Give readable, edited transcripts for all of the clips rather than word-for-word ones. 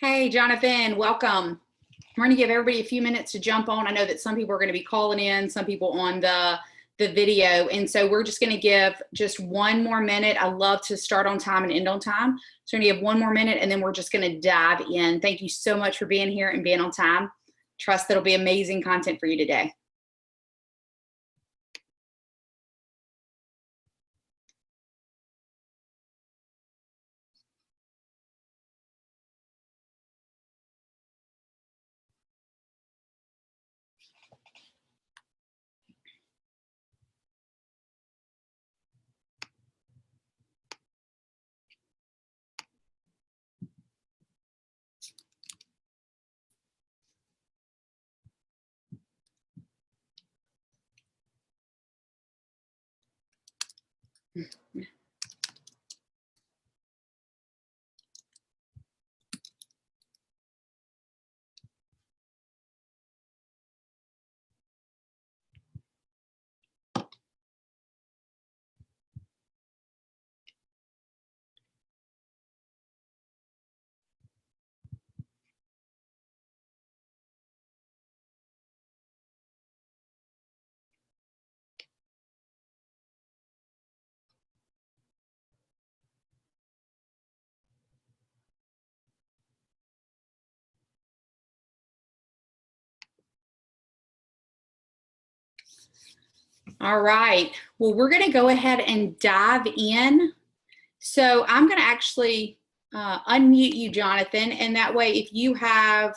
Hey, Jonathan, welcome. We're going to give everybody a few minutes to jump on. I know that some people are going to be calling in, some people on the video. And so we're just going to give just one more minute. I love to start on time and end on time. So we're going to give one more minute and then we're just going to dive in. Thank you so much for being here and being on time. Trust that it'll be amazing content for you today. All right. Well, we're going to go ahead and dive in. So I'm going to actually unmute you, Jonathan, and that way if you have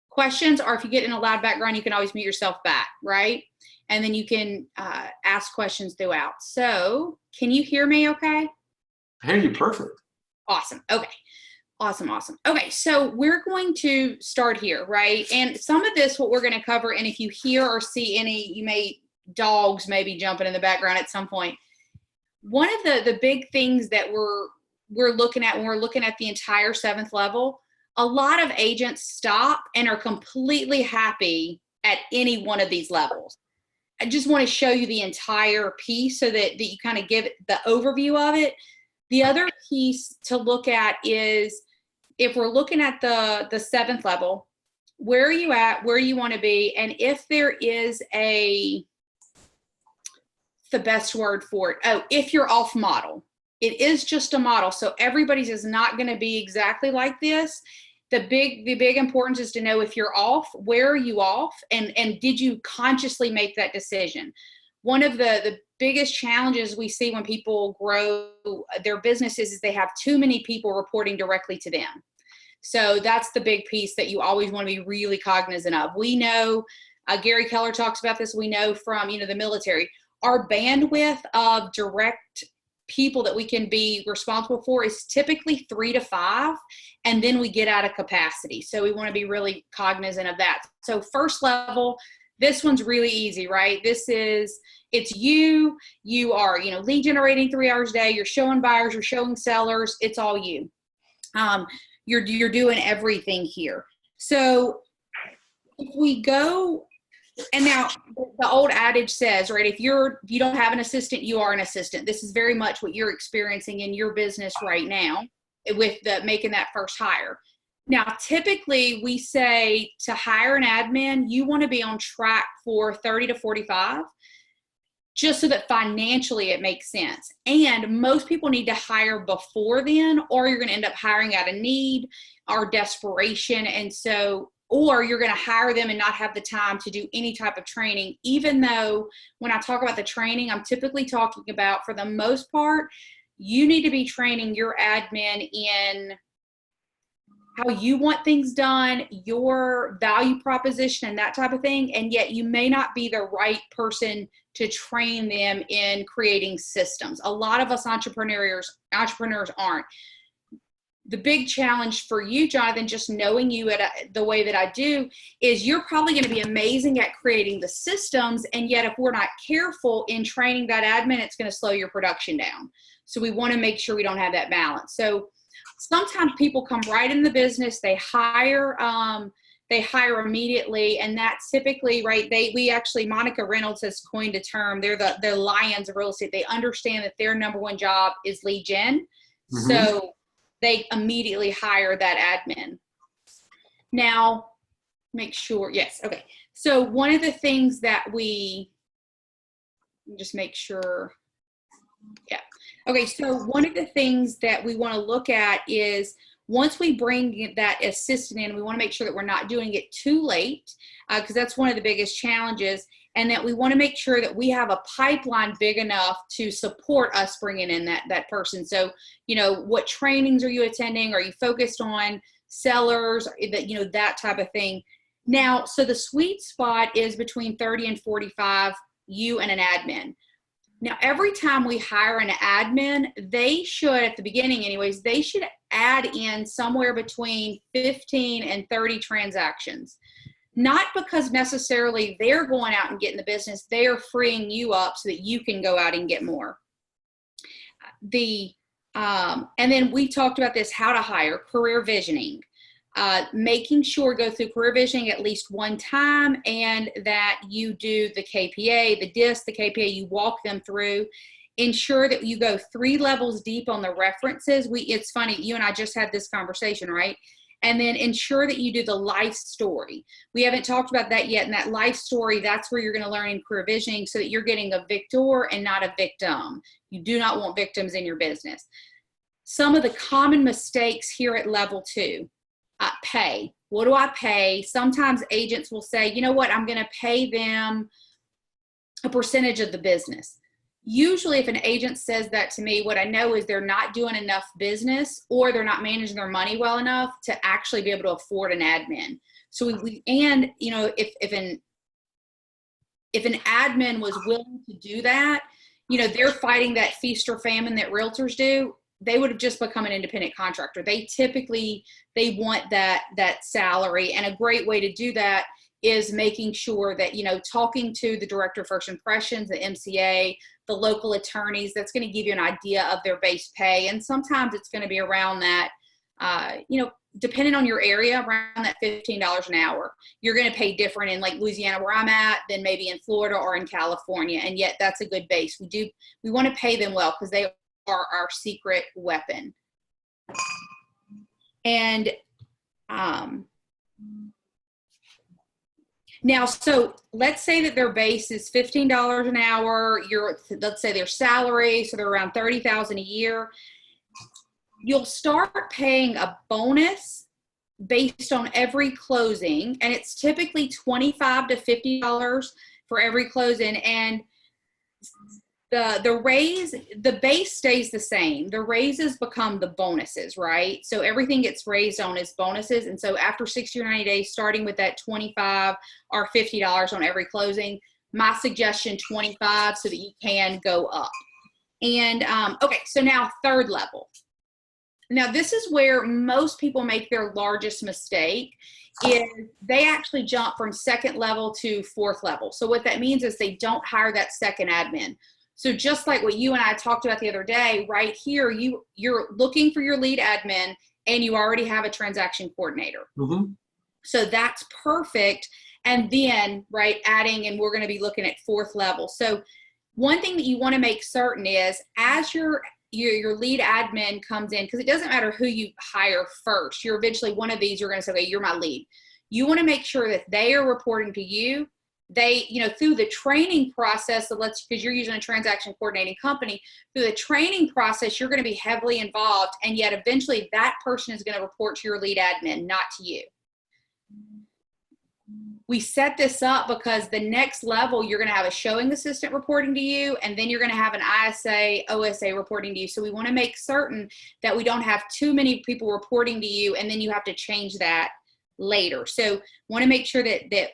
questions or if you get in a loud background, you can always mute yourself back, right? And then you can ask questions throughout. So can you hear me okay? I hear you perfect. Awesome. Okay. Awesome. Okay, so we're going to start here, right? And some of this, what we're going to cover, and if you hear or see any, you may dogs maybe jumping in the background at some point. One of the big things that we're looking at when we're looking at the entire 7th level, a lot of agents stop and are completely happy at any one of these levels. I just want to show you the entire piece so that you kind of give the overview of it. The other piece to look at is if we're looking at the 7th level, where are you at, where you want to be, and if there is the best word for it. Oh, if you're off model. It is just a model. So everybody's is not going to be exactly like this. The big importance is to know if you're off, where are you off, and did you consciously make that decision? One of the biggest challenges we see when people grow their businesses is they have too many people reporting directly to them. So that's the big piece that you always want to be really cognizant of. We know, Gary Keller talks about this, we know from the military, our bandwidth of direct people that we can be responsible for is typically 3 to 5, and then we get out of capacity. So we want to be really cognizant of that. So first level, this one's really easy, right? It's you are, lead generating 3 hours a day, you're showing buyers, you're showing sellers, it's all you. You're doing everything here. So if we go, and now the old adage says, right, if you don't have an assistant, you are an assistant. This is very much what you're experiencing in your business right now with making that first hire. Now, typically we say to hire an admin, you want to be on track for 30 to 45, just so that financially it makes sense. And most people need to hire before then, or you're going to end up hiring out of need or desperation. And so, or you're going to hire them and not have the time to do any type of training, even though when I talk about the training, I'm typically talking about, for the most part, you need to be training your admin in how you want things done, your value proposition, and that type of thing. And yet you may not be the right person to train them in creating systems. A lot of us entrepreneurs aren't. The big challenge for you, Jonathan, just knowing you the way that I do, is you're probably going to be amazing at creating the systems. And yet if we're not careful in training that admin, it's going to slow your production down. So we want to make sure we don't have that balance. So sometimes people come right in the business, they hire immediately, and that's typically, right, Monica Reynolds has coined a term, they're the lions of real estate. They understand that their number one job is lead gen. Mm-hmm. So they immediately hire that admin. Now, make sure, yes, okay. So one of the things that just make sure, yeah. Okay, so one of the things that we want to look at is once we bring that assistant in, we want to make sure that we're not doing it too late, because that's one of the biggest challenges, and that we want to make sure that we have a pipeline big enough to support us bringing in that person. So, what trainings are you attending? Are you focused on sellers? That type of thing. Now, so the sweet spot is between 30 and 45, you and an admin. Now, every time we hire an admin, they should, at the beginning anyways, they should add in somewhere between 15 and 30 transactions. Not because necessarily they're going out and getting the business, they are freeing you up so that you can go out and get more. And then we talked about this, how to hire, career visioning. Making sure go through career visioning at least one time, and that you do the KPA, the DISC, the KPA, you walk them through. Ensure that you go 3 levels deep on the references. It's funny, you and I just had this conversation, right? And then ensure that you do the life story. We haven't talked about that yet. And that life story, that's where you're going to learn in career visioning, so that you're getting a victor and not a victim. You do not want victims in your business. Some of the common mistakes here at level 2. Pay. What do I pay? Sometimes agents will say, you know what, I'm going to pay them a percentage of the business. Usually if an agent says that to me, what I know is they're not doing enough business, or they're not managing their money well enough to actually be able to afford an admin. So if an admin was willing to do that, they're fighting that feast or famine that realtors do. They would have just become an independent contractor. They want that salary. And a great way to do that is making sure that, talking to the director of first impressions, the MCA, the local attorneys, that's going to give you an idea of their base pay. And sometimes it's going to be around that, depending on your area, around that $15 an hour. You're going to pay different in like Louisiana, where I'm at, than maybe in Florida or in California. And yet that's a good base. We want to pay them well, because they are our secret weapon. And now, so let's say that their base is $15 an hour. Let's say their salary, so they're around $30,000 a year. You'll start paying a bonus based on every closing, and it's typically $25 to $50 for every closing. And the base stays the same. The raises become the bonuses, right? So everything gets raised on as bonuses. And so after 60 or 90 days, starting with that $25 or $50 on every closing, my suggestion, 25, so that you can go up. And okay, so now 3rd level. Now this is where most people make their largest mistake, is they actually jump from 2nd level to 4th level. So what that means is they don't hire that second admin. So just like what you and I talked about the other day, right here, you're looking for your lead admin, and you already have a transaction coordinator. Mm-hmm. So that's perfect. And then, right, adding, and we're going to be looking at 4th level. So one thing that you want to make certain is, as your lead admin comes in, because it doesn't matter who you hire first, you're eventually one of these, you're going to say, okay, you're my lead. You want to make sure that they are reporting to you. They, through the training process, because you're using a transaction coordinating company, through the training process, you're going to be heavily involved. And yet eventually that person is going to report to your lead admin, not to you. We set this up because the next level, you're going to have a showing assistant reporting to you, and then you're going to have an ISA, OSA reporting to you. So we want to make certain that we don't have too many people reporting to you, and then you have to change that later. So want to make sure that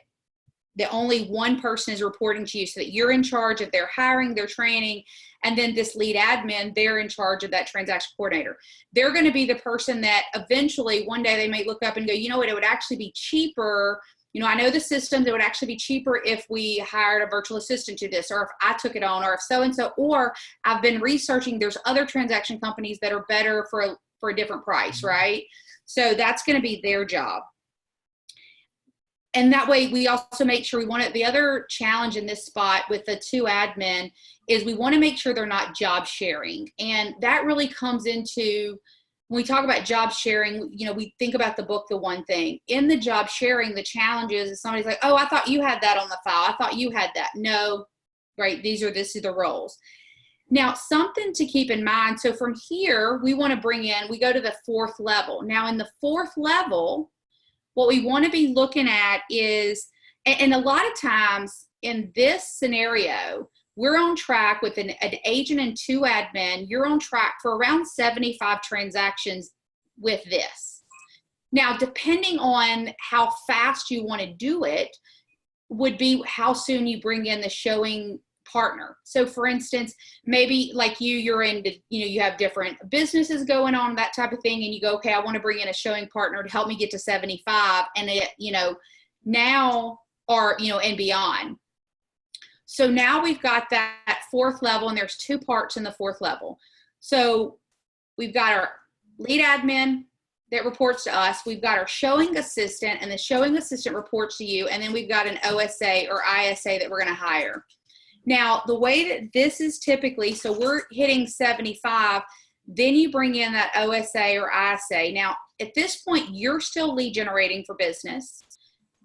only one person is reporting to you, so that you're in charge of their hiring, their training, and then this lead admin, they're in charge of that transaction coordinator. They're going to be the person that eventually one day they may look up and go, you know what, it would actually be cheaper. I know the systems, it would actually be cheaper if we hired a virtual assistant to this, or if I took it on, or if so-and-so, or I've been researching, there's other transaction companies that are better for a different price, right? So that's going to be their job. And that way we also make sure the other challenge in this spot with the 2 admin is we want to make sure they're not job sharing. And that really comes into when we talk about job sharing, you know, we think about the book, The One Thing. In the job sharing, the challenge is somebody's like, oh, I thought you had that on the file. I thought you had that. No, right? This is the roles. Now, something to keep in mind. So from here, we want to bring in, we go to the 4th level. Now in the 4th level, what we want to be looking at is, and a lot of times in this scenario, we're on track with an agent and 2 admin. You're on track for around 75 transactions with this. Now, depending on how fast you want to do it, would be how soon you bring in the showing partner. So for instance, maybe like you're in, you have different businesses going on, that type of thing. And you go, okay, I want to bring in a showing partner to help me get to 75. And it, now, or, and beyond. So now we've got that 4th level, and there's 2 parts in the 4th level. So we've got our lead admin that reports to us. We've got our showing assistant, and the showing assistant reports to you. And then we've got an OSA or ISA that we're going to hire. Now, the way that this is typically, so we're hitting 75, then you bring in that OSA or ISA. Now, at this point, you're still lead generating for business.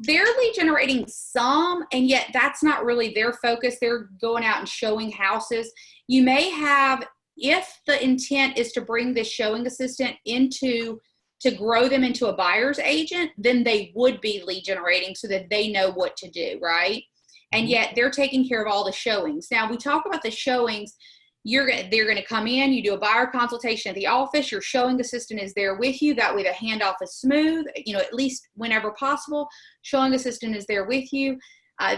They're lead generating some, and yet that's not really their focus. They're going out and showing houses. You may have, if the intent is to bring this showing assistant to grow them into a buyer's agent, then they would be lead generating so that they know what to do, right? And yet they're taking care of all the showings. Now we talk about the showings. They're going to come in, you do a buyer consultation at the office, your showing assistant is there with you. That way the handoff is smooth, at least whenever possible. Showing assistant is there with you.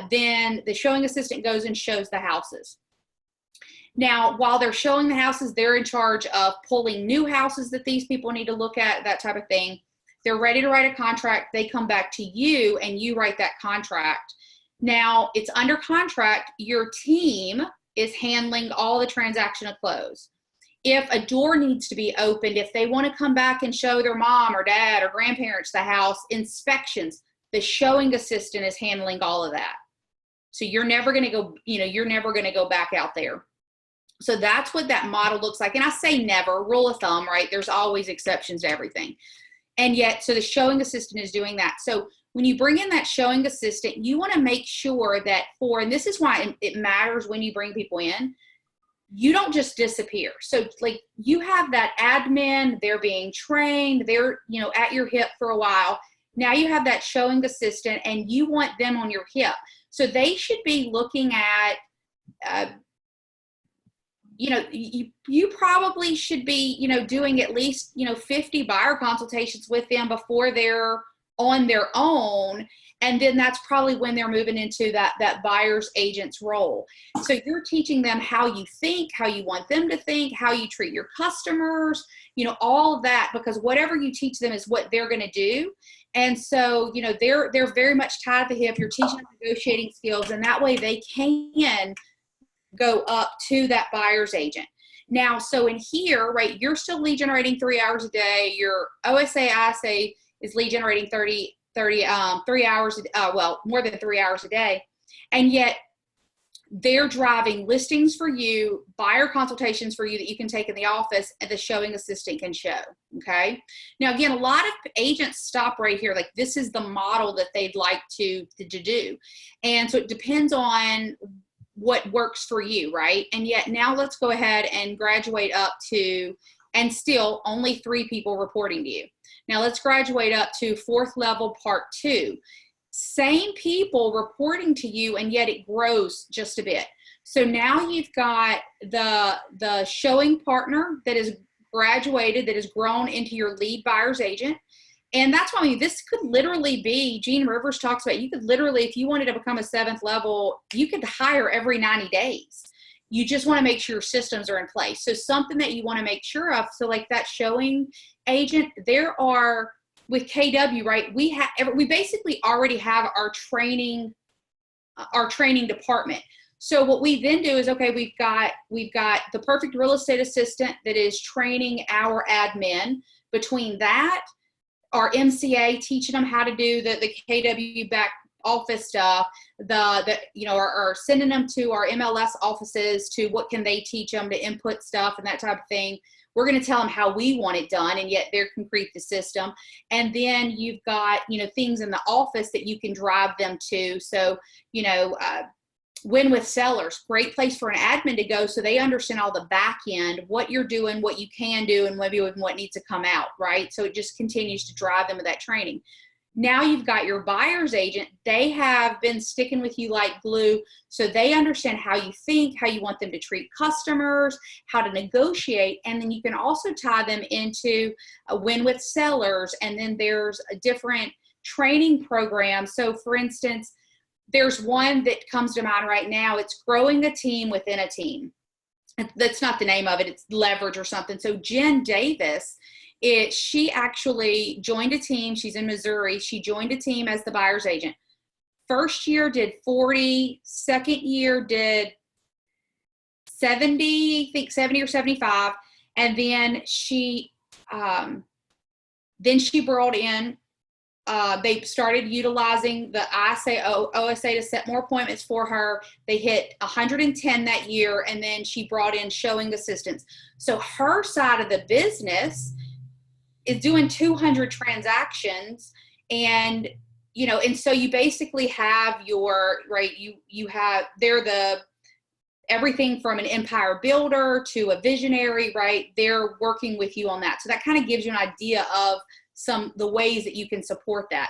Then the showing assistant goes and shows the houses. Now, while they're showing the houses, they're in charge of pulling new houses that these people need to look at, that type of thing. They're ready to write a contract. They come back to you and you write that contract. Now it's under contract. Your team is handling all the transaction to close. If a door needs to be opened, if they want to come back and show their mom or dad or grandparents the house, inspections, the showing assistant is handling all of that. So you're never going to go, you're never going to go back out there. So that's what that model looks like. And I say never, rule of thumb, right? There's always exceptions to everything. And yet, so the showing assistant is doing that. So when you bring in that showing assistant, you want to make sure that and this is why it matters when you bring people in, you don't just disappear. So like you have that admin, they're being trained, they're, at your hip for a while. Now you have that showing assistant and you want them on your hip. So they should be looking at, you probably should be, doing at least, 50 buyer consultations with them before they're on their own. And then that's probably when they're moving into that buyer's agent's role. So you're teaching them how you think, how you want them to think, how you treat your customers, all of that, because whatever you teach them is what they're going to do. And so, they're very much tied at the hip. You're teaching them negotiating skills, and that way they can go up to that buyer's agent. Now, so in here, right, you're still lead generating 3 hours a day. Your OSA, ISA is lead generating 3 hours, more than 3 hours a day. And yet they're driving listings for you, buyer consultations for you that you can take in the office, and the showing assistant can show. Okay. Now, again, a lot of agents stop right here. Like, this is the model that they'd like to do. And so it depends on what works for you, right? And yet now let's go ahead and graduate up to, and still only 3 people reporting to you. Now let's graduate up to 4th level part 2. Same people reporting to you, and yet it grows just a bit. So now you've got the showing partner that is graduated, that has grown into your lead buyer's agent. And that's why this could literally be, Gene Rivers talks about, you could literally, if you wanted to become a 7th level, you could hire every 90 days. You just want to make sure your systems are in place. So something that you want to make sure of. So like that showing agent, there are, with KW, right, we basically already have our training department. So what we then do is, okay, we've got the perfect real estate assistant that is training our admin. Between that, our MCA teaching them how to do the KW office stuff, or sending them to our MLS offices to what can they teach them to input stuff and that type of thing. We're going to tell them how we want it done, and yet they can create the system. And then you've got, things in the office that you can drive them to. So, Win with Sellers, great place for an admin to go so they understand all the back end, what you're doing, what you can do, and maybe even what needs to come out, right? So it just continues to drive them with that training. Now you've got your buyer's agent. They have been sticking with you like glue, so they understand how you think, how you want them to treat customers, how to negotiate, and then you can also tie them into a Win with Sellers, and then there's a different training program. So for instance, there's one that comes to mind right now. It's growing a team within a team. That's not the name of it. It's Leverage or something. So Jen Davis, she actually joined a team. She's in Missouri. She joined a team as the buyer's agent. First year did 40, second year did 70, I think 70 or 75. And then she brought in, they started utilizing the OSA to set more appointments for her. They hit 110 that year, and then she brought in showing assistants. So her side of the business is doing 200 transactions, and and so you basically have they're everything from an empire builder to a visionary, right? They're working with you on that. So that kind of gives you an idea of the ways that you can support that.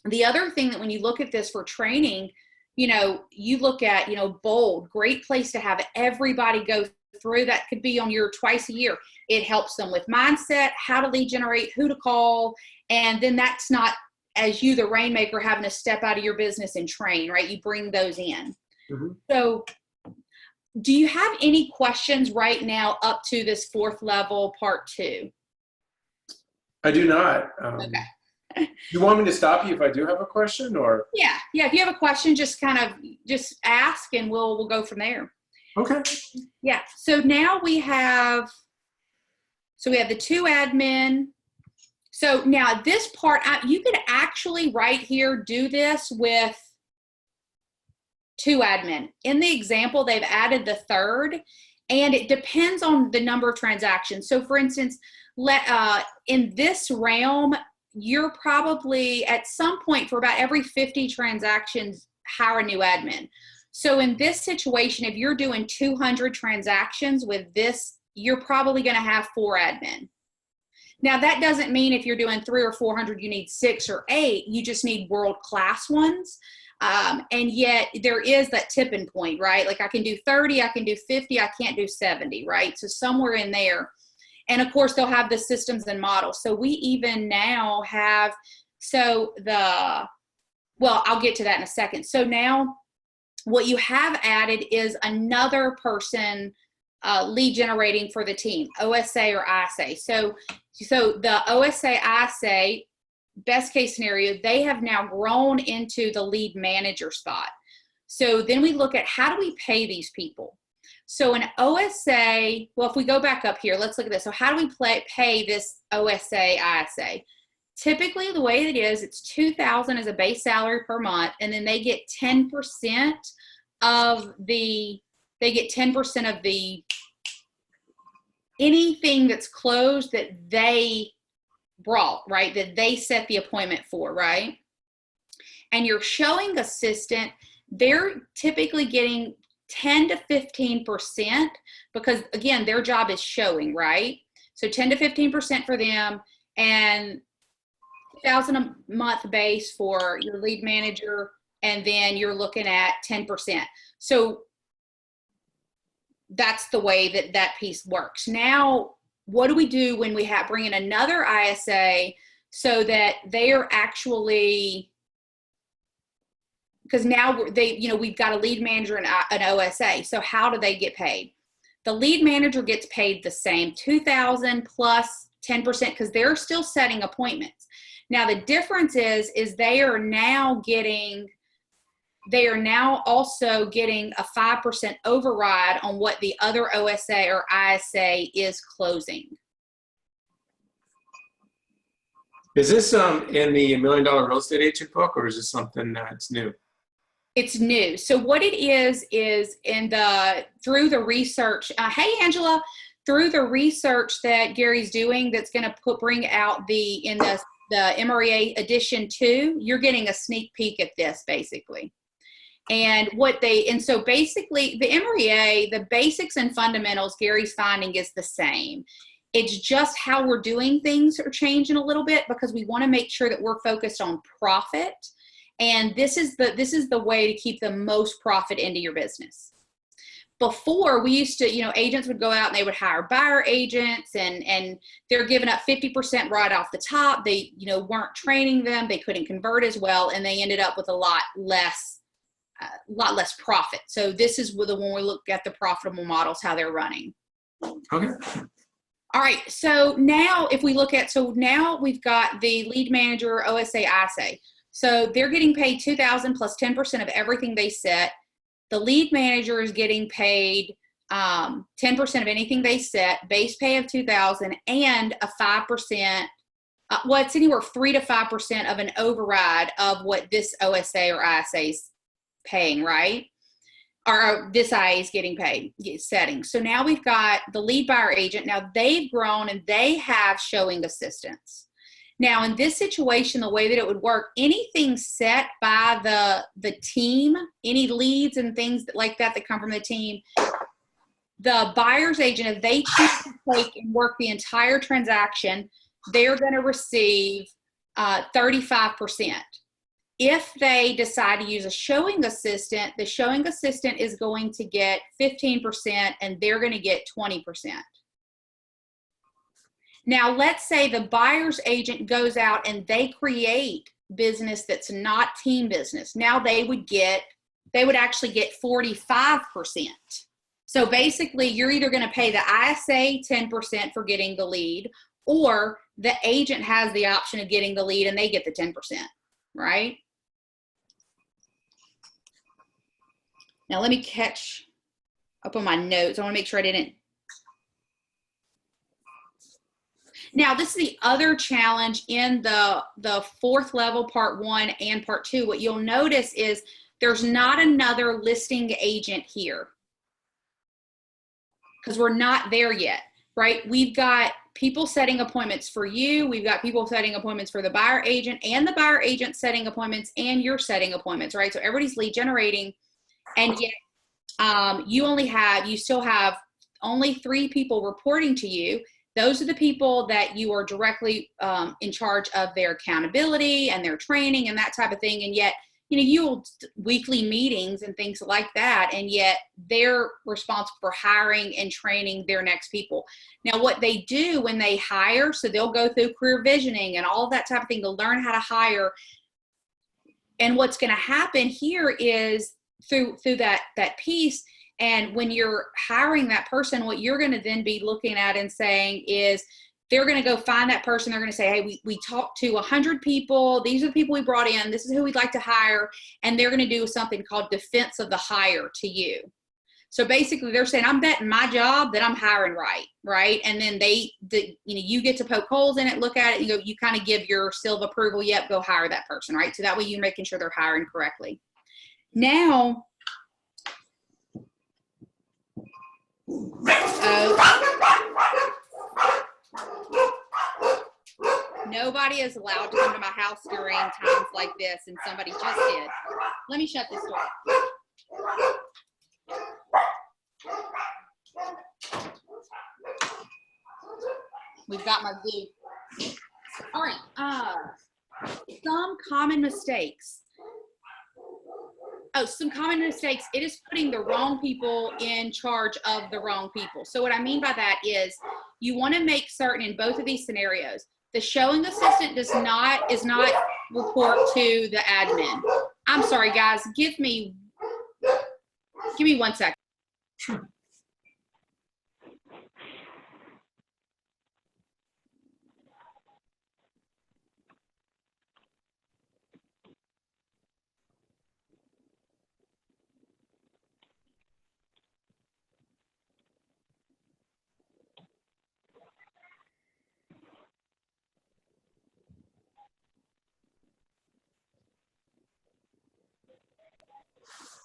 The other thing that when you look at this for training, you look at, Bold, great place to have everybody go through. That could be on your twice a year. It helps them with mindset, how to lead generate, who to call. And then that's not as you, the rainmaker, having to step out of your business and train, right? You bring those in. Mm-hmm. So do you have any questions right now up to this 4th level part 2? I do not. Okay. You want me to stop you if I do have a question, or? Yeah. If you have a question, just ask, and we'll go from there. Okay. Yeah. So now we have the 2 admin. So now this part, you could actually right here do this with 2 admin. In the example, they've added the 3rd, and it depends on the number of transactions. So for instance, in this realm, you're probably at some point for about every 50 transactions, hire a new admin. So in this situation, if you're doing 200 transactions with this, you're probably going to have 4 admin. Now that doesn't mean if you're doing 300 or 400, you need 6 or 8. You just need world-class ones. And yet there is that tipping point, right? Like I can do 30, I can do 50, I can't do 70, right? So somewhere in there. And of course, they'll have the systems and models. So we even now have, I'll get to that in a second. So now what you have added is another person lead generating for the team, OSA or ISA. So the OSA, ISA, best case scenario, they have now grown into the lead manager spot. So then we look at how do we pay these people? So an OSA, if we go back up here, let's look at this. So how do we pay this OSA, ISA? Typically, the way it is, it's $2,000 as a base salary per month, and then they get 10% of anything that's closed that they brought, right? That they set the appointment for, right? And your showing assistant, they're typically getting 10 to 15% because again, their job is showing, right? So 10 to 15% for them, and $2,000 a month base for your lead manager, and then you're looking at 10%. So that's the way that piece works. Now, what do we do when we bring in another ISA so that they are actually, because now we've got a lead manager and an OSA. So how do they get paid? The lead manager gets paid the same, $2,000 plus 10%, because they're still setting appointments. Now the difference is they are now also getting a 5% override on what the other OSA or ISA is closing. Is this in the $1 Million Real Estate Agent book, or is this something that's new? It's new. So what it is in through the research. Hey, Angela, through the research that Gary's doing, that's going to bring out the MREA edition 2. You're getting a sneak peek at this basically. And so basically the MREA, the basics and fundamentals, Gary's finding is the same. It's just how we're doing things are changing a little bit because we want to make sure that we're focused on profit. And this is the way to keep the most profit into your business. Before, we used to, agents would go out and they would hire buyer agents, and they're giving up 50% right off the top. They, weren't training them. They couldn't convert as well, and they ended up with a lot less profit. So this is when we look at the profitable models, how they're running. Okay. All right. So now if we look at, now we've got the lead manager, OSA, ISA. So they're getting paid $2,000 plus 10% of everything they set. The lead manager is getting paid 10% of anything they set, base pay of $2,000 and a 5%. Well, it's anywhere 3 to 5% of an override of what this OSA or ISA is paying, right? Or this IA is getting paid, setting. So now we've got the lead buyer agent. Now they've grown and they have showing assistants. Now in this situation, the way that it would work, anything set by the team, any leads and things like that come from the team, the buyer's agent, if they choose to take and work the entire transaction, they're going to receive 35%. If they decide to use a showing assistant, the showing assistant is going to get 15% and they're going to get 20%. Now, let's say the buyer's agent goes out and they create business that's not team business. Now they would actually get 45%. So basically, you're either going to pay the ISA 10% for getting the lead, or the agent has the option of getting the lead and they get the 10%, right? Now let me catch up on my notes. I want to make sure I didn't. Now this is the other challenge in the fourth level, part 1 and part 2. What you'll notice is there's not another listing agent here because we're not there yet, right? We've got people setting appointments for you. We've got people setting appointments for the buyer agent, and the buyer agent setting appointments, and you're setting appointments, right? So everybody's lead generating. And yet you still have only 3 people reporting to you. Those are the people that you are directly in charge of their accountability and their training and that type of thing. And yet, you'll weekly meetings and things like that. And yet they're responsible for hiring and training their next people. Now, what they do when they hire, so they'll go through career visioning and all of that type of thing to learn how to hire. And what's going to happen here is through that piece, and when you're hiring that person, what you're going to then be looking at and saying is, they're going to go find that person. They're going to say, hey, we talked to 100 people. These are the people we brought in. This is who we'd like to hire. And they're going to do something called defense of the hire to you. So basically they're saying, I'm betting my job that I'm hiring right? And then you get to poke holes in it, look at it, you kind of give your seal of approval, yep, go hire that person, right? So that way you're making sure they're hiring correctly. Now, nobody is allowed to come to my house during times like this, and somebody just did. Let me shut this door. We've got my zoo. All right. Some common mistakes. Some common mistakes. It is putting the wrong people in charge of the wrong people. So what I mean by that is you want to make certain in both of these scenarios, the showing assistant is not report to the admin. I'm sorry, guys. Give me 1 second. Sure.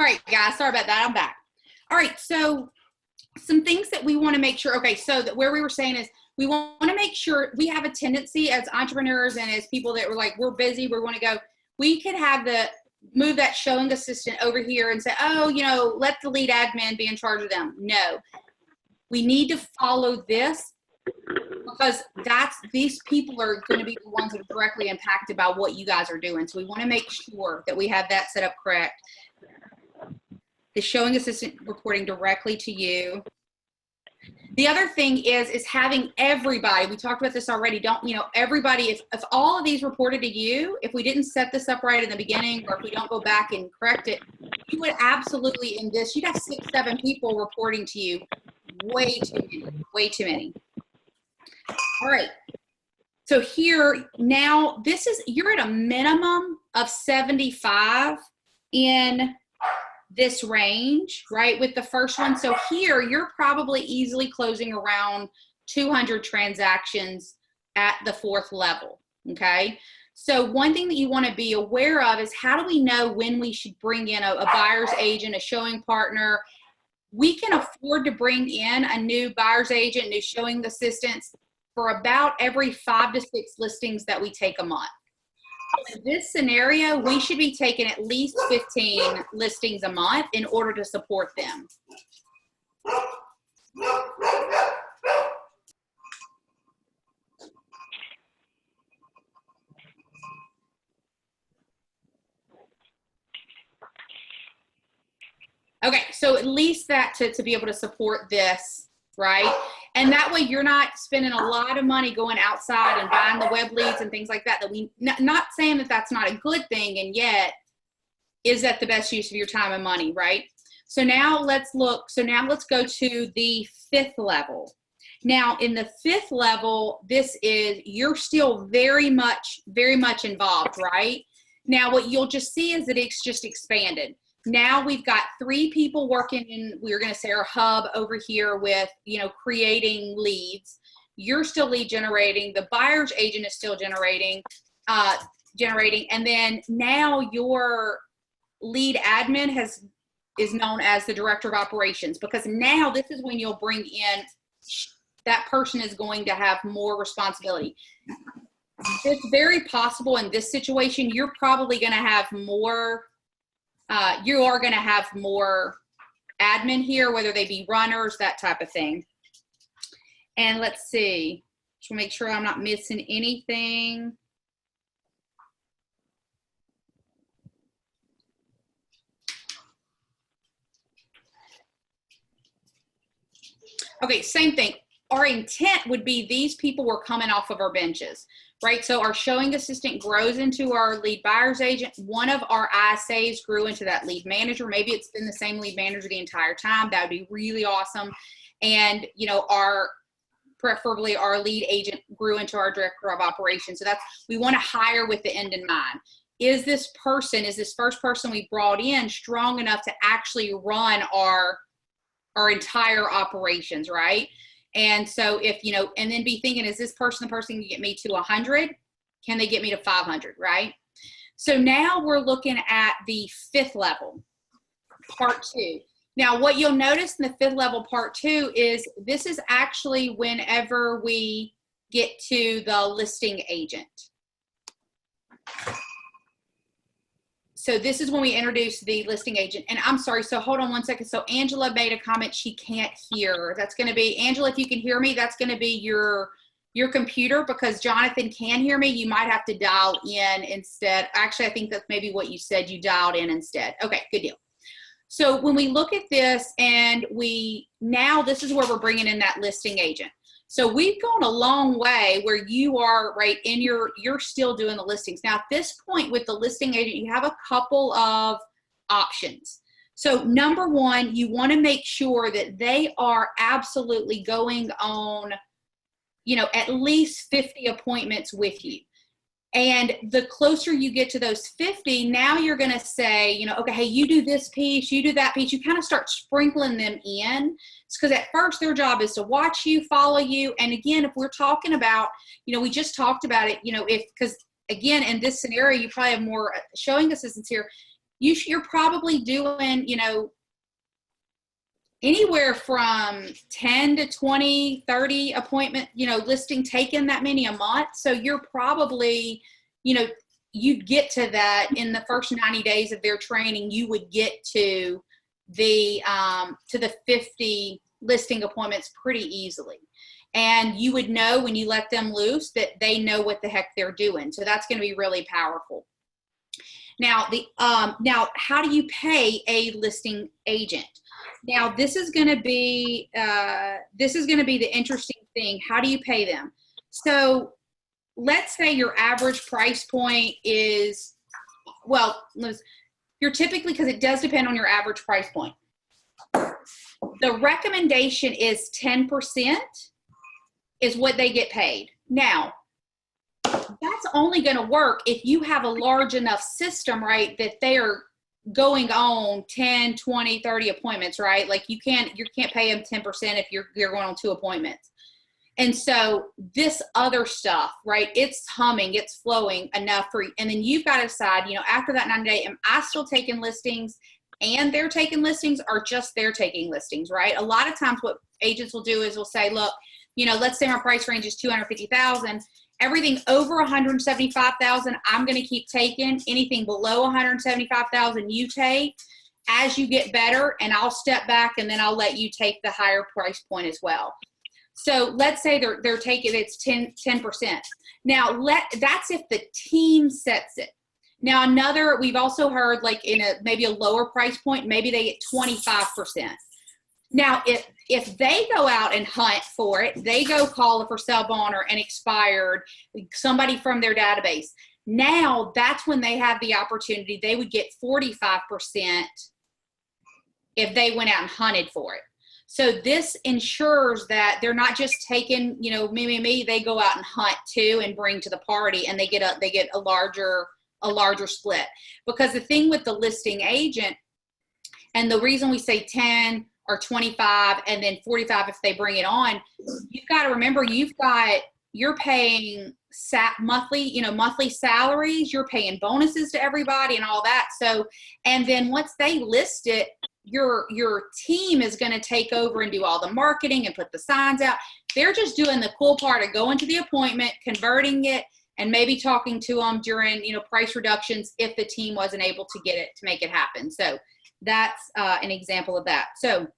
All right, guys, sorry about that. I'm back. All right, so some things that we want to make sure, okay, so that where we were saying is we want to make sure we have a tendency as entrepreneurs and as people that were like, we're busy, we want to go, we could have move that showing assistant over here and say, oh, let the lead admin be in charge of them. No, we need to follow this because these people are going to be the ones that are directly impacted by what you guys are doing. So we want to make sure that we have that set up correct. The showing assistant reporting directly to you. The other thing is having everybody, we talked about this already, everybody, if all of these reported to you, if we didn't set this up right in the beginning, or if we don't go back and correct it, you would absolutely, you'd have 6, 7 people reporting to you. Way too many. All right. So here, now you're at a minimum of 75 in this range, right, with the first one. So here you're probably easily closing around 200 transactions at the 4th level, okay? So one thing that you want to be aware of is how do we know when we should bring in a buyer's agent, a showing partner? We can afford to bring in a new buyer's agent, new showing assistants for about every 5 to 6 listings that we take a month. In this scenario, we should be taking at least 15 listings a month in order to support them. Okay, so at least that to be able to support this, right? And that way you're not spending a lot of money going outside and buying the web leads and things like that, not saying that that's not a good thing, and yet is that the best use of your time and money, right? So now let's go to the 5th level. Now in the 5th level, you're still very much involved, right? Now what you'll just see is that it's just expanded. Now we've got 3 people working in, we're going to say our hub over here with, creating leads. You're still lead generating. The buyer's agent is still generating. And then now your lead admin is known as the director of operations, because now this is when you'll bring in, that person is going to have more responsibility. It's very possible in this situation, you're probably going to have more you are going to have more admin here, whether they be runners, that type of thing. And let's see, just want to make sure I'm not missing anything. Okay, same thing. Our intent would be these people were coming off of our benches, right? So our showing assistant grows into our lead buyer's agent. One of our ISAs grew into that lead manager. Maybe it's been the same lead manager the entire time. That would be really awesome. And, preferably our lead agent grew into our director of operations. So we want to hire with the end in mind. Is this first person we brought in strong enough to actually run our entire operations, right? And so and then be thinking, is this person the person can get me to 100? Can they get me to 500, right? So now we're looking at the 5th level, part 2. Now what you'll notice in the 5th level, part 2, is this is actually whenever we get to the listing agent. So this is when we introduce the listing agent. And I'm sorry, so hold on one second. So Angela made a comment she can't hear. That's going to be, Angela, if you can hear me, that's going to be your computer, because Jonathan can hear me. You might have to dial in instead. Actually, I think that's maybe what you said. You dialed in instead. Okay, good deal. So when we look at this and this is where we're bringing in that listing agent. So we've gone a long way where you are right in you're still doing the listings. Now at this point with the listing agent, you have a couple of options. So number one, you want to make sure that they are absolutely going on, at least 50 appointments with you. And the closer you get to those 50, now you're going to say, okay, hey, you do this piece, you do that piece. You kind of start sprinkling them in. It's because at first their job is to watch you, follow you. And again, if we're talking about, we just talked about it, because again, in this scenario, you probably have more showing assistants here. you're probably doing, you know, anywhere from 10 to 20, 30 appointment, you know, listing taken that many a month. So you're probably, you know, you'd get to that in the first 90 days of their training. You would get to the 50 listing appointments pretty easily. And you would know when you let them loose that they know what the heck they're doing. So that's going to be really powerful. Now, now how do you pay a listing agent? Now, this is going to be the interesting thing. How do you pay them? So let's say your average price point is, well, you're typically, because it does depend on your average price point. The recommendation is 10% is what they get paid. Now, that's only going to work if you have a large enough system, right, that they are going on 10, 20, 30 appointments, right? Like you can't pay them 10% if you're going on 2 appointments. And so this other stuff, right, it's humming, it's flowing enough for you. And then you've got to decide, you know, after that 90 day, am I still taking listings and they're taking listings, or just they're taking listings, right? A lot of times what agents will do is we'll say, look, you know, let's say my price range is 250,000. Everything over 175,000, I'm going to keep taking. Anything below 175,000, you take as you get better, and I'll step back and then I'll let you take the higher price point as well. So let's say they're taking, it's 10%. Now that's if the team sets it. Now we've also heard like in maybe a lower price point, maybe they get 25%. Now, if they go out and hunt for it, they go call a for sale by owner and expired, somebody from their database. Now, that's when they have the opportunity. They would get 45% if they went out and hunted for it. So this ensures that they're not just taking, you know, me, they go out and hunt too and bring to the party, and they get a larger split. Because the thing with the listing agent, and the reason we say 10 or 25 and then 45 if they bring it on, you've got to remember you're paying monthly salaries, you're paying bonuses to everybody and all that. So, and then once they list it, your team is going to take over and do all the marketing and put the signs out. They're just doing the cool part of going to the appointment, converting it, and maybe talking to them during, you know, price reductions if the team wasn't able to get it to make it happen. So that's an example of that. So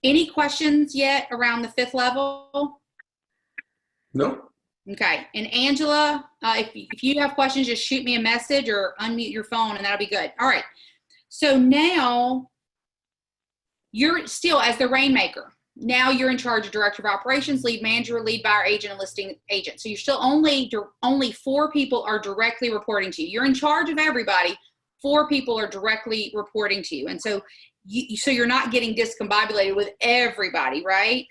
any questions yet around the 5th level? No. Okay. And Angela, if you have questions, just shoot me a message or unmute your phone and that'll be good. All right. So now you're still, as the rainmaker, now you're in charge of director of operations, lead manager, lead buyer agent, and listing agent. So you're still only 4 people are directly reporting to you. You're in charge of everybody. 4 people are directly reporting to you. And so you're not getting discombobulated with everybody, right?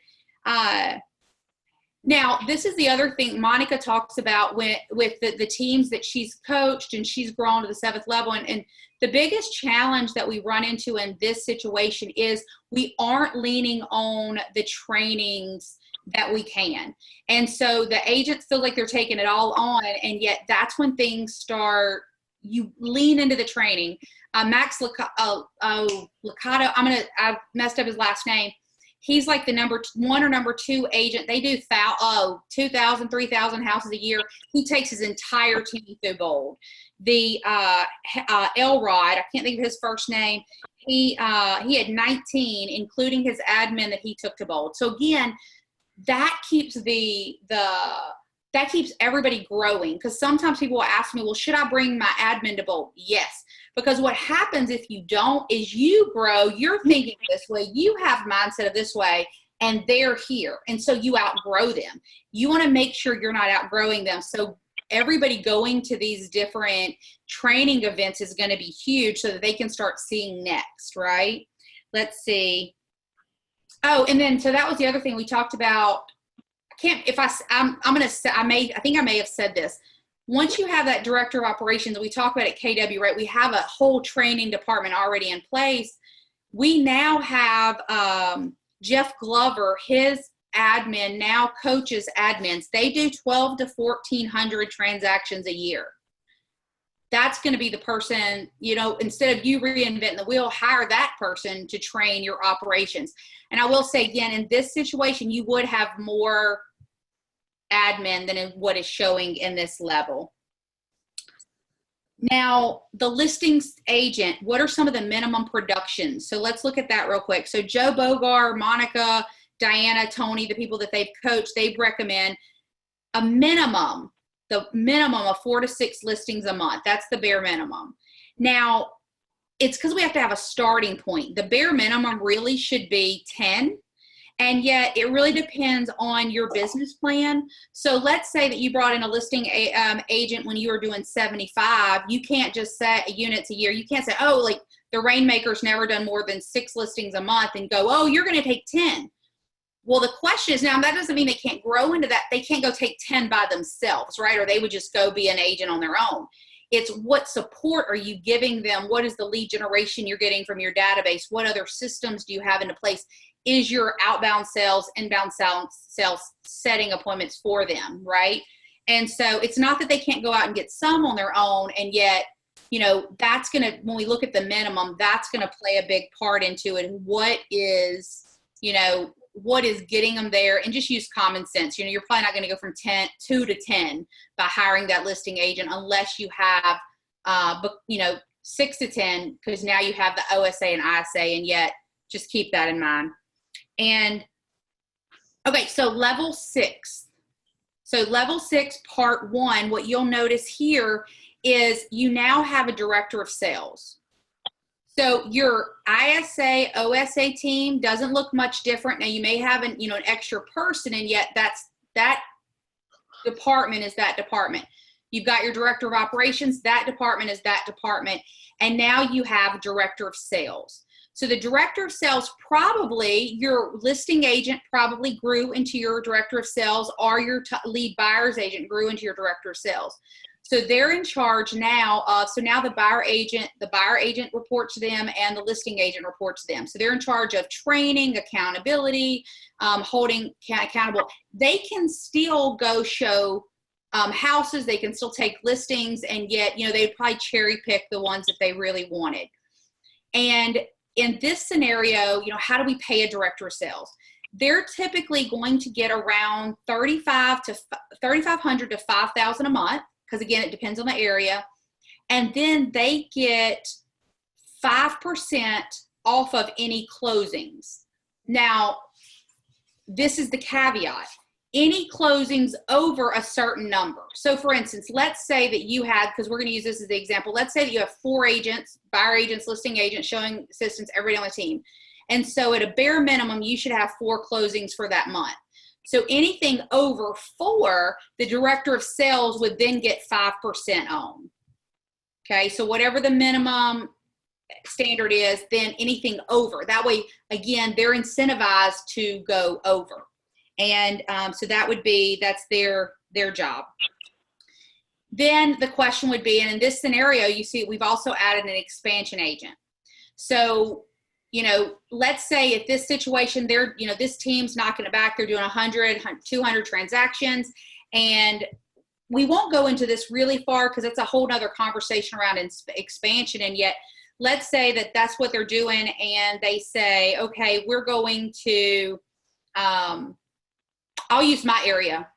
Now, this is the other thing Monica talks about with the teams that she's coached and she's grown to the 7th level. And the biggest challenge that we run into in this situation is we aren't leaning on the trainings that we can. And so the agents feel like they're taking it all on, and yet that's when things start. You lean into the training. Max Licato, I've messed up his last name. He's like the number 1 or number 2 agent. They do 2,000, 3,000 houses a year. He takes his entire team through Bold. The Elrod, I can't think of his first name. He had 19, including his admin that he took to Bold. So again, that keeps that keeps everybody growing, because sometimes people will ask me, well, should I bring my admin to Bold? Yes, because what happens if you don't is you grow, you're thinking this way, you have mindset of this way, and they're here. And so you outgrow them. You want to make sure you're not outgrowing them. So everybody going to these different training events is going to be huge so that they can start seeing next, right? Let's see. Oh, and then, so that was the other thing we talked about. I think I may have said this. Once you have that director of operations, we talk about at KW, right? We have a whole training department already in place. We now have Jeff Glover, his admin now coaches admins. They do 12 to 1,400 transactions a year. that's going to be the person, you know, instead of you reinventing the wheel, hire that person to train your operations. And I will say again, in this situation, you would have more admin than in what is showing in this level. Now, the listings agent, what are some of the minimum productions? So let's look at that real quick. So Joe Bogar, Monica, Diana, Tony, the people that they've coached, they recommend a minimum, the minimum of 4 to 6 listings a month. That's the bare minimum. Now, it's because we have to have a starting point. The bare minimum really should be 10. And yet it really depends on your business plan. So let's say that you brought in a listing agent when you were doing 75. You can't just set units a year. You can't say, oh, like the Rainmaker's never done more than 6 listings a month and go, oh, you're going to take 10. Well, the question is, now that doesn't mean they can't grow into that. They can't go take 10 by themselves, right? Or they would just go be an agent on their own. It's what support are you giving them? What is the lead generation you're getting from your database? What other systems do you have into place? Is your outbound sales, inbound sales setting appointments for them, right? And so it's not that they can't go out and get some on their own, and yet, you know, that's going to, when we look at the minimum, that's going to play a big part into it. And what is, you know, what is getting them there, and just use common sense. You know, you're probably not going to go from 2 to 10 by hiring that listing agent unless you have, you know, 6 to 10, because now you have the OSA and ISA, and yet just keep that in mind. And okay, so level 6. So level 6, part 1, what you'll notice here is you now have a director of sales. So your ISA, OSA team doesn't look much different. Now you may have an extra person, and yet that department is that department. You've got your director of operations, that department is that department. And now you have a director of sales. So the director of sales, probably your listing agent probably grew into your director of sales, or your lead buyer's agent grew into your director of sales. So they're in charge now of, so now the buyer agent reports to them, and the listing agent reports to them. So they're in charge of training, accountability, holding accountable. They can still go show houses, they can still take listings, and yet, you know, they'd probably cherry pick the ones that they really wanted. And in this scenario, you know, how do we pay a director of sales? They're typically going to get around $3,500 to $5,000 a month, because again, it depends on the area. And then they get 5% off of any closings. Now, this is the caveat. Any closings over a certain number. So for instance, let's say that you had, because we're going to use this as the example, let's say that you have 4 agents, buyer agents, listing agents, showing assistants, everybody on the team. And so at a bare minimum, you should have 4 closings for that month. So anything over 4, the director of sales would then get 5% on. Okay, so whatever the minimum standard is, then anything over. That way, again, they're incentivized to go over. And so that would be, that's their job. Then the question would be, and in this scenario, you see we've also added an expansion agent. So, you know, let's say if this situation, they're, you know, this team's knocking it back, they're doing 100, 200 transactions, and we won't go into this really far because it's a whole nother conversation around expansion. And yet, let's say that that's what they're doing, and they say, okay, we're going to, I'll use my area.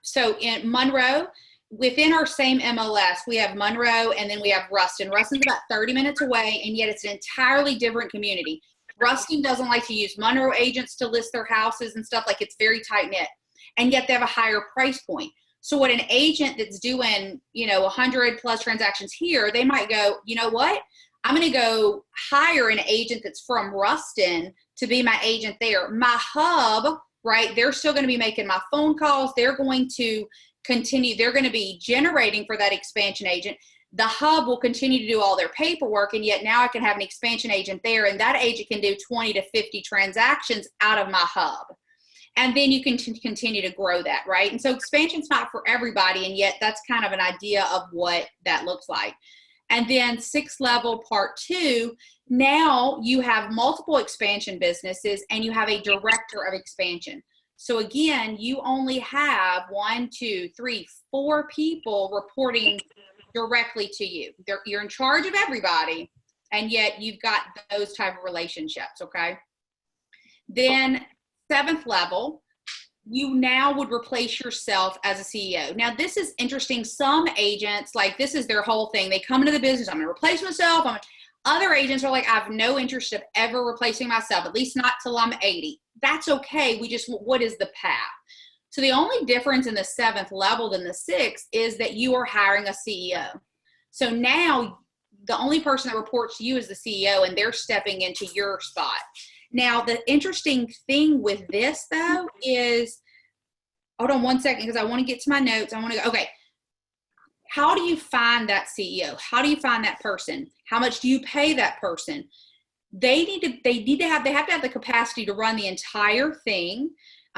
So in Monroe, within our same MLS, we have Monroe, and then we have Ruston. Ruston's about 30 minutes away, and yet it's an entirely different community. Ruston doesn't like to use Monroe agents to list their houses and stuff. Like, it's very tight knit, and yet they have a higher price point. So what an agent that's doing, you know, 100 plus transactions here, they might go, you know what? I'm going to go hire an agent that's from Ruston to be my agent there. My hub, right? They're still going to be making my phone calls. They're going to continue. They're going to be generating for that expansion agent. The hub will continue to do all their paperwork, and yet now I can have an expansion agent there, and that agent can do 20 to 50 transactions out of my hub. And then you can continue to grow that, right? And so expansion's not for everybody, and yet that's kind of an idea of what that looks like. And then 6th level, part 2, now you have multiple expansion businesses, and you have a director of expansion. So again, you only have 1, 2, 3, 4 people reporting directly to you. You're in charge of everybody, and yet you've got those type of relationships, okay? Then 7th level, you now would replace yourself as a CEO. Now, this is interesting. Some agents, like, this is their whole thing. They come into the business, I'm going to replace myself. Other agents are like, I have no interest of ever replacing myself, at least not till I'm 80. That's okay. What is the path? So the only difference in the 7th level than the 6th is that you are hiring a CEO. So now the only person that reports to you is the CEO, and they're stepping into your spot. Now, the interesting thing with this, though, is, hold on one second, because I want to get to my notes. I want to go, okay, how do you find that CEO? How do you find that person? How much do you pay that person? They have to have the capacity to run the entire thing.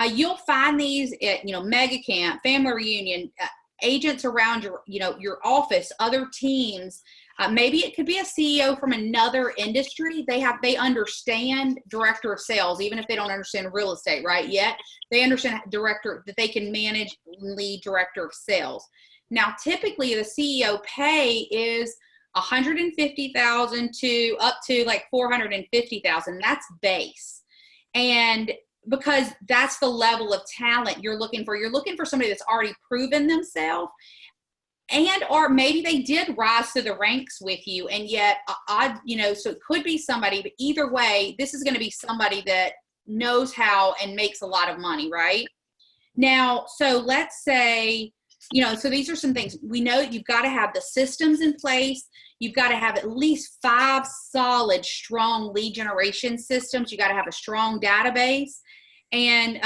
You'll find these at, Mega Camp, Family Reunion, agents around your office, other teams. Maybe it could be a CEO from another industry. They understand director of sales, even if they don't understand real estate right yet. They understand that they can manage and lead director of sales. Now, typically the CEO pay is $150,000 to up to like $450,000. That's base. And because that's the level of talent you're looking for. You're looking for somebody that's already proven themselves, or maybe they did rise to the ranks with you, and yet, so it could be somebody, but either way, this is going to be somebody that knows how and makes a lot of money, right? Now, so let's say, so these are some things. We know you've got to have the systems in place. You've got to have at least 5 solid, strong lead generation systems. You got to have a strong database. And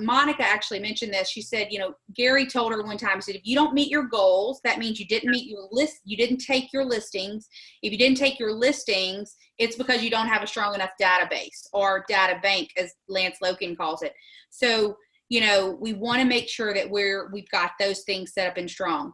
Monica actually mentioned this. She said, Gary told her one time, he said, if you don't meet your goals, that means you didn't meet your list. You didn't take your listings. If you didn't take your listings, it's because you don't have a strong enough database, or data bank, as Lance Loken calls it. So, we want to make sure that we've got those things set up and strong.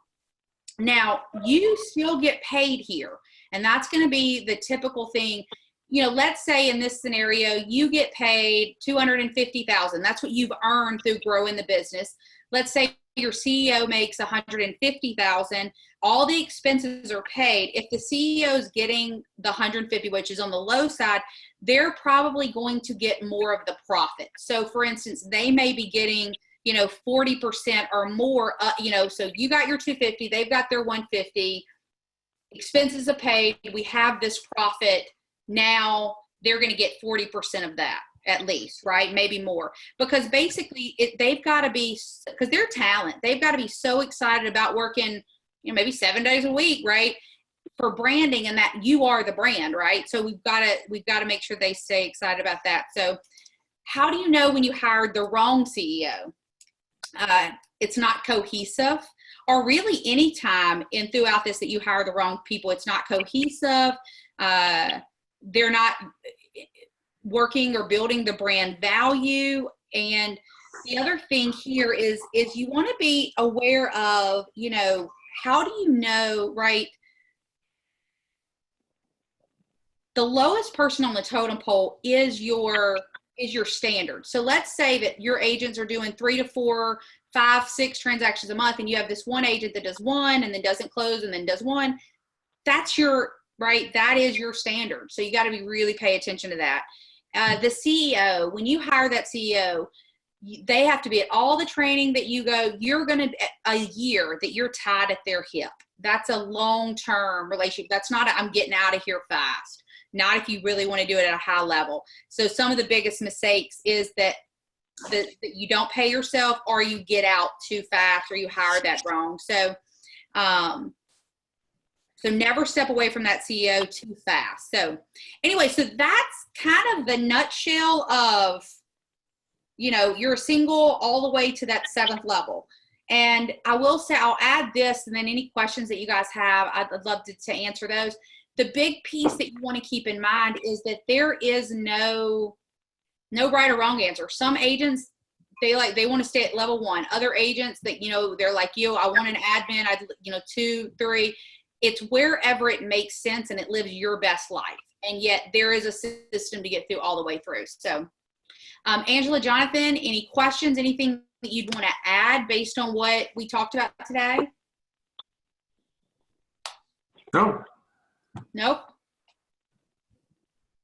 Now, you still get paid here, and that's going to be the typical thing. Let's say in this scenario, you get paid $250,000. That's what you've earned through growing the business. Let's say your CEO makes $150,000. All the expenses are paid. If the CEO is getting the $150,000, which is on the low side, they're probably going to get more of the profit. So, for instance, they may be getting 40% or more. So you got your $250,000, they've got their $150,000. Expenses are paid. We have this profit. Now they're going to get 40% of that at least, right? Maybe more, because basically they've got to be, because they're talent. They've got to be so excited about working, maybe 7 days a week, right? For branding, and that you are the brand, right? So we've got to make sure they stay excited about that. So how do you know when you hired the wrong CEO? It's not cohesive, or really any time throughout this that you hire the wrong people, it's not cohesive. They're not working or building the brand value. And the other thing here is you want to be aware of, how do you know, right? The lowest person on the totem pole is your standard. So let's say that your agents are doing 3 to 4, 5, 6 transactions a month, and you have this one agent that does 1 and then doesn't close and then does 1. That's right? That is your standard. So you got to really pay attention to that. The CEO, when you hire that CEO, they have to be at all the training that you go. You're going to a year that you're tied at their hip. That's a long-term relationship. That's not I'm getting out of here fast. Not if you really want to do it at a high level. So some of the biggest mistakes is that you don't pay yourself, or you get out too fast, or you hire that wrong. So, so never step away from that CEO too fast. So anyway, so that's kind of the nutshell of, you're single all the way to that 7th level. And I will say, I'll add this, and then any questions that you guys have, I'd love to answer those. The big piece that you want to keep in mind is that there is no right or wrong answer. Some agents, they want to stay at level 1. Other agents that, they're like you, I want an admin, 2, 3. It's wherever it makes sense and it lives your best life. And yet there is a system to get through all the way through. So, Angela, Jonathan, any questions, anything that you'd want to add based on what we talked about today? No. Nope.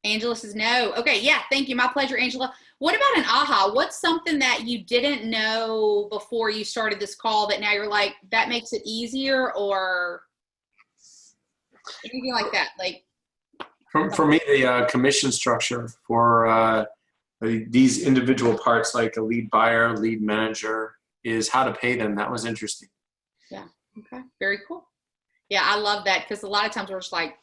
Angela says no. Okay, yeah, thank you. My pleasure, Angela. What about an aha? What's something that you didn't know before you started this call that now you're like, that makes it easier, or anything like that? Like, For me, the commission structure for these individual parts, like a lead buyer, lead manager, is how to pay them. That was interesting. yeah, okay, very cool. Yeah, I love that, because a lot of times we're just like,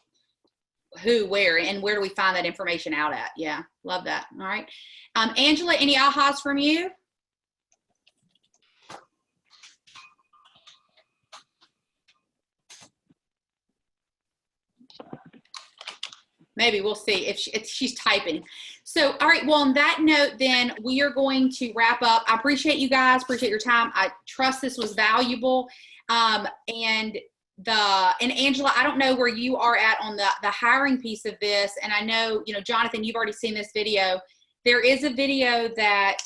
who, where, and where do we find that information out at? Yeah, love that. All right. Angela, any ahas from you? Maybe, we'll see if she's typing. So, all right. Well, on that note, then we are going to wrap up. I appreciate you guys. Appreciate your time. I trust this was valuable. And Angela, I don't know where you are at on the hiring piece of this. And I know, Jonathan, you've already seen this video. There is a video that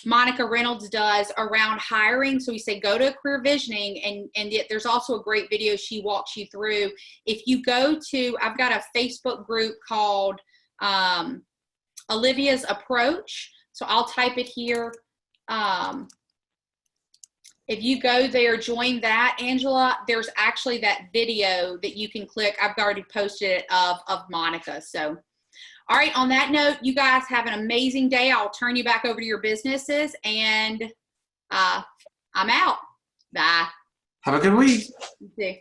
Monica Reynolds does around hiring. So we say, go to Career Visioning, and yet there's also a great video she walks you through. If you go to, I've got a Facebook group called Olivia's Approach. So I'll type it here. If you go there, join that, Angela, there's actually that video that you can click. I've already posted it of Monica. So, all right, on that note, you guys have an amazing day. I'll turn you back over to your businesses, and I'm out. Bye. Have a good week. You too.